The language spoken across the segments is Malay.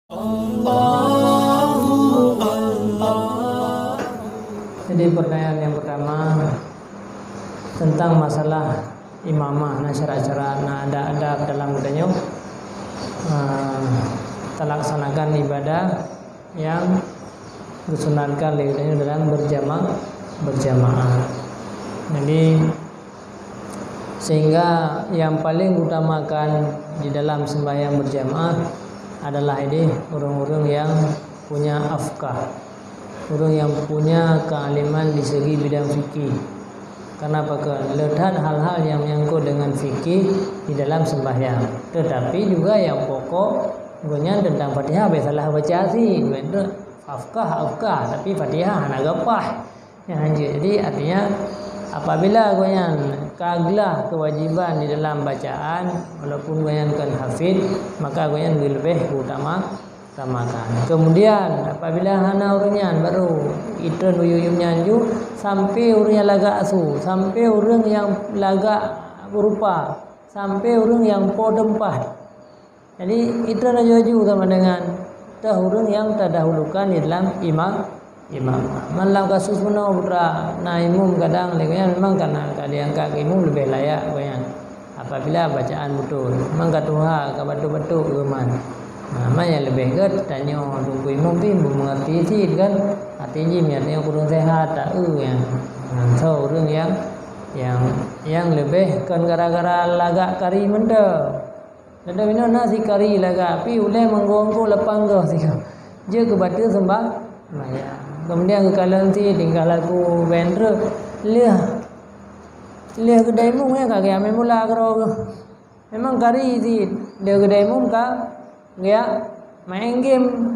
Jadi pertanyaan yang pertama tentang masalah imamah, syarat-syarat, ada adab dalam budaya terlaksanakan ibadah yang disunatkan dalam berjamaah. Jadi sehingga yang paling utamakan di dalam sembahyang berjamaah adalah ini orang-orang yang punya afkah, orang yang punya kealiman di segi bidang fikih. Kenapa? Lihat hal-hal yang menyangkut dengan fikih di dalam sembahyang. Tetapi juga yang pokok gunya tentang Fatihah biasalah baca sih, afkah, tapi Fatihah anak gapah. Jadi artinya apabila goyan kaglah kewajiban di dalam bacaan, walaupun goyan kan hafid, maka goyan lebih utamakan. Kemudian apabila hana urunyan baru itu uyuyum nyanju sampai urungnya laga asu, sampai urung yang laga berupa, sampai urung yang podempah. Jadi itu raju sama dengan urung yang terdahulukan di dalam imam. Malam kasus mana putra naimum kadang legoyan memang karena diangkat imum lebih layak goyan. Apabila bacaan betul, memang katuha kabatu-batu geman. Namanya lebih tanya tunggu imam tu mengerti sih kan artinya yang kurang sehat tak yang so orang yang lebih kan gara-gara lagak kari menda ada mina nasi kari lagak tapi ulai menggonggo lepang go sih je ke batu sembah maya kemudian ke kalang ti tinggal aku vendor liah kedai mung ya kagak memula karo memang kari sih dia kedai mung ka ya main game.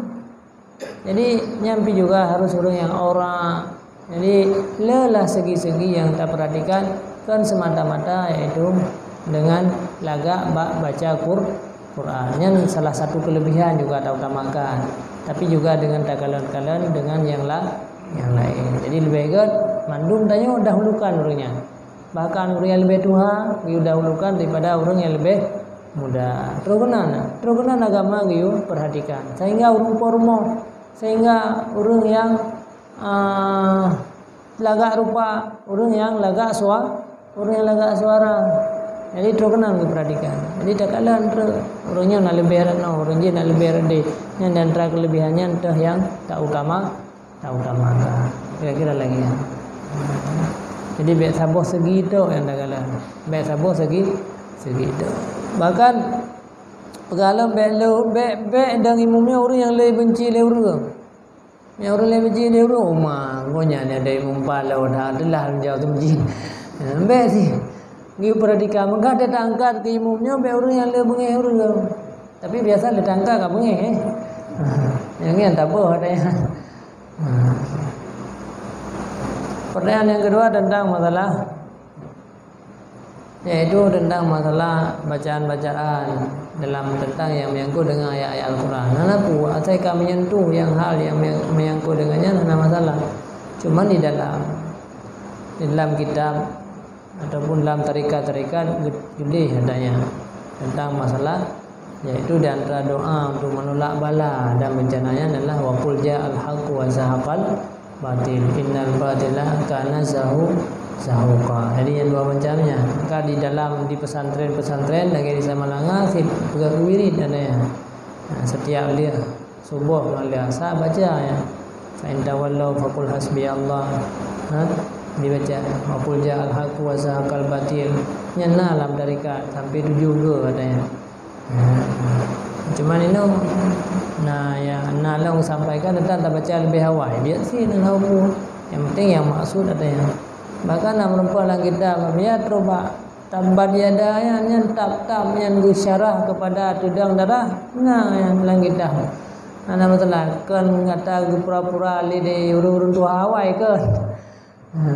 Jadi nyampi juga harus orang yang orang. Jadi lelah segi-segi yang tak perhatikan kan semata-mata yaitu dengan lagak baca Quran. Yang salah satu kelebihan juga tak utamakan. Tapi juga dengan takalan-takalan dengan yang lain. Jadi lebih baik mandum tanya dahulukan orangnya. Bahkan orang yang lebih tua dahulukan daripada orang yang lebih muda. Terukunan agama giu perhatikan. Sehingga urung pormo, sehingga urung yang lagak rupa, urung yang lagak suara. Jadi terukunan diperhatikan. Jadi takalan urungnya nak lebih rano, urungnya nak lebih rede. Yang dan antara kelebihannya entah yang tak utamakan. Kira-kira lagi ya. Jadi baik sabar segi itu yang takalan. Baik sabar segi itu. Bahkan kalau baik dan imumnya orang yang lebih benci le orang. Yang orang lebih benci le orang umah gonya ada imum palau dah adalah jauh tu benci. Baik sih. Giu perhatikan maka ada tangkat ke imumnya baik orang yang lebih bengih orang. Tapi biasa le tangkat ka bengih Yang ni tak apa ada yang. Pertanyaan yang kedua tentang masalah yaitu tentang masalah bacaan-bacaan dalam tentang yang menyangkut dengan ayat-ayat Al-Quran. Nanaku saya kami menyentuh yang hal yang menyangkut dengannya nana masalah. Cuma di dalam kitab ataupun dalam tarikat-tarikat gede adanya tentang masalah yaitu di antara doa untuk menolak bala dan bencananya adalah waqul ja'al haqqu wa zahaqal batil innal batila kana zahuqa. Jadi yang dua macamnya. Maka di pesantren lagi di Samalanga si pegang wirid adanya. Setiap dia subuh malam saya baca ya. Fa in tawallau faqul hasbiyallah. Dibaca waqul ja'al haqqu wa zahaqal batil. Nyana dalam tarikat sampai 7 katanya. Cuman ini yang sampaikan tentang tak baca lebih awal. Dia sih dan hawu. Yang penting yang maksud adanya. Bahkan perempuan lang kita dia terubah tambat yada yang tap yang syarah kepada tudang darah yang lang kita. Ana masalah kan ngata pura-pura li de urun tua hawai ke.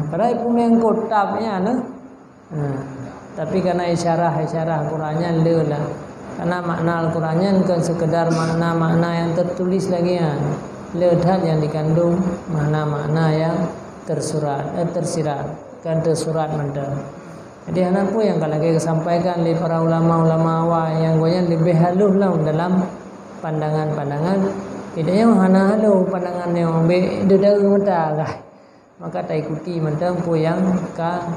Padahal ibu mengkot tapnya tapi karena isyarah Qurannya lelah. Karena makna Al-Qurannya bukan sekedar makna-makna yang tertulis lagi ya. Lehat yang dikandung makna-makna yang tersirat mental. Jadi anak pun yang kalau kita sampaikan oleh para ulama-ulama awal yang goyan lebih halus lah dalam pandangan-pandangan tidak yang hana halu pandangan yang be dedar mata kah. Maka tak ikuti macam pun yang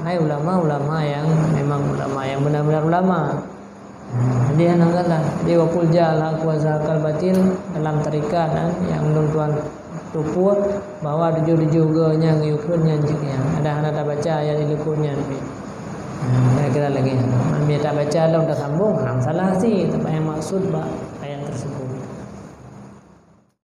hai ulama-ulama yang memang ulama yang benar-benar ulama. Dia nanggalah dia wakul jala kuasa akal batil dalam tarikat yang tuan tupur bahwa juga ngikutnya jiknya ada baca ayat ilikunya ni. Kira-kira lagi. Dia tak baca dah sambung, salah sih, tapi yang maksud ayat tersebut.